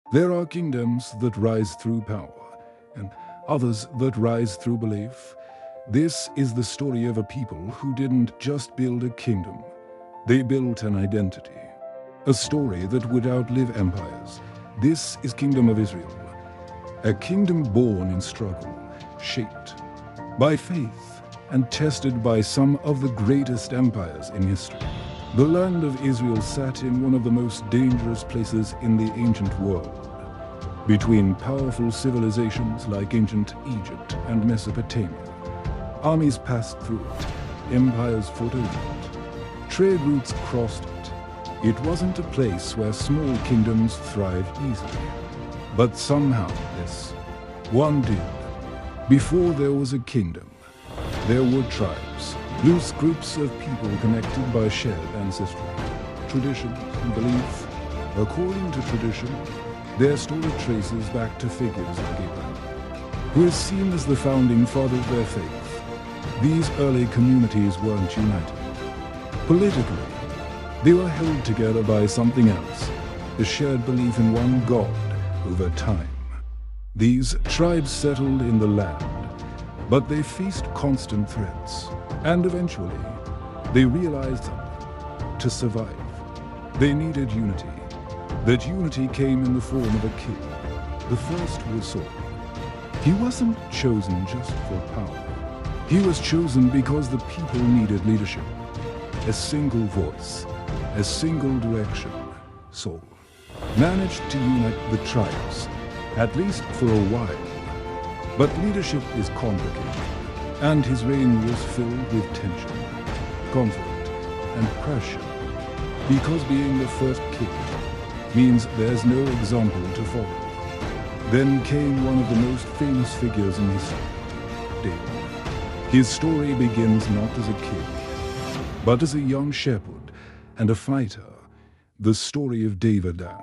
There are kingdoms that rise through power, and others that rise through belief. This is the story of a people who didn't just build a kingdom, they built an identity. A story that would outlive empires. This is Kingdom of Israel. A kingdom born in struggle, shaped by faith, and tested by some of the greatest empires in history. The land of Israel sat in one of the most dangerous places in the ancient world, between powerful civilizations like ancient Egypt and Mesopotamia. Armies passed through it, empires fought over it, trade routes crossed it. It wasn't a place where small kingdoms thrived easily. But somehow this one did. Before there was a kingdom, there were tribes, loose groups of people connected by shared ancestry, tradition, and belief. According to tradition, their story traces back to figures like Abraham, who is seen as the founding father of their faith. These early communities weren't united. Politically, they were held together by something else, the shared belief in one God over time. These tribes settled in the land, but they faced constant threats. And eventually, they realized something. To survive, they needed unity. That unity came in the form of a king. The first was Saul. He wasn't chosen just for power. He was chosen because the people needed leadership. A single voice, a single direction. Saul managed to unite the tribes, at least for a while. But leadership is complicated, and his reign was filled with tension, conflict, and pressure. Because being the first king means there's no example to follow. Then came one of the most famous figures in history, David. His story begins not as a king, but as a young shepherd and a fighter, the story of David and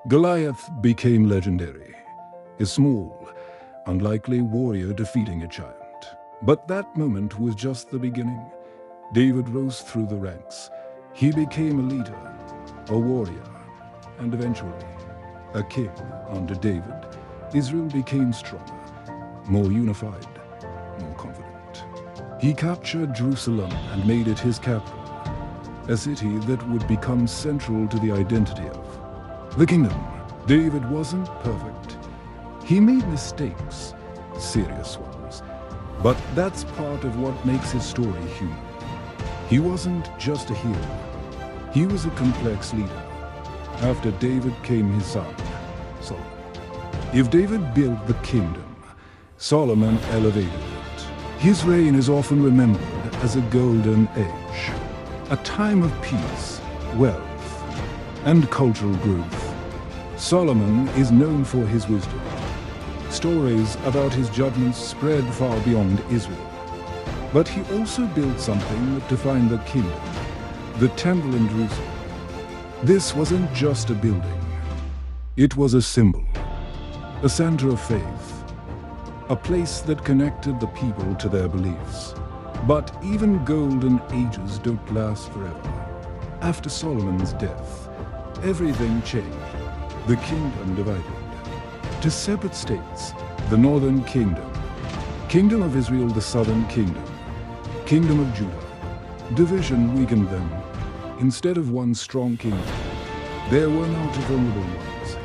Goliath became legendary, a small, unlikely warrior defeating a giant. But that moment was just the beginning. David rose through the ranks. He became a leader, a warrior, and eventually a king. Under David, Israel became stronger, more unified, more confident. He captured Jerusalem and made it his capital, a city that would become central to the identity of the kingdom. David wasn't perfect. He made mistakes, serious ones. But that's part of what makes his story human. He wasn't just a hero. He was a complex leader. After David came his son, Solomon. If David built the kingdom, Solomon elevated it. His reign is often remembered as a golden age, a time of peace, wealth, and cultural growth. Solomon is known for his wisdom. Stories about his judgments spread far beyond Israel. But he also built something that defined the kingdom, the temple in Jerusalem. This wasn't just a building. It was a symbol, a center of faith, a place that connected the people to their beliefs. But even golden ages don't last forever. After Solomon's death, everything changed. The kingdom divided to separate states, the northern kingdom, kingdom of Israel, the southern kingdom, kingdom of Judah. Division weakened them. Instead of one strong kingdom, there were now two vulnerable ones.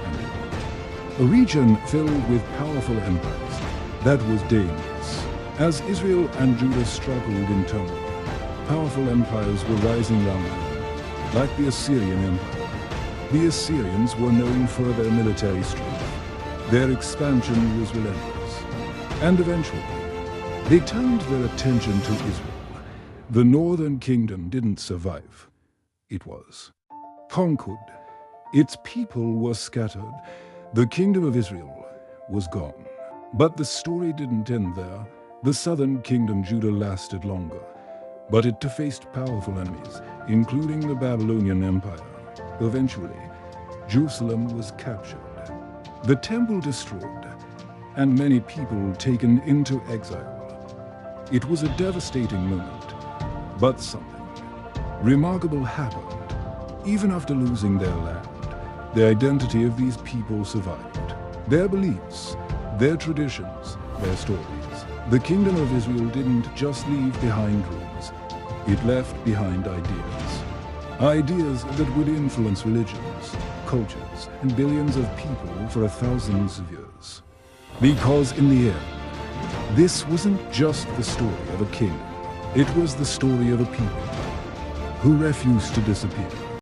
A region filled with powerful empires that was dangerous. As Israel and Judah struggled in turmoil, powerful empires were rising around them, like the Assyrian Empire. The Assyrians were known for their military strength. Their expansion was relentless. And eventually, they turned their attention to Israel. The northern kingdom didn't survive. It was conquered. Its people were scattered. The kingdom of Israel was gone. But the story didn't end there. The southern kingdom, Judah, lasted longer. But it faced powerful enemies, including the Babylonian Empire. Eventually, Jerusalem was captured, the temple destroyed, and many people taken into exile. It was a devastating moment, but something remarkable happened. Even after losing their land, the identity of these people survived. Their beliefs, their traditions, their stories. The kingdom of Israel didn't just leave behind rules. It left behind ideas. Ideas that would influence religions, cultures, and billions of people for thousands of years. Because in the end, this wasn't just the story of a kingdom. It was the story of a people who refused to disappear.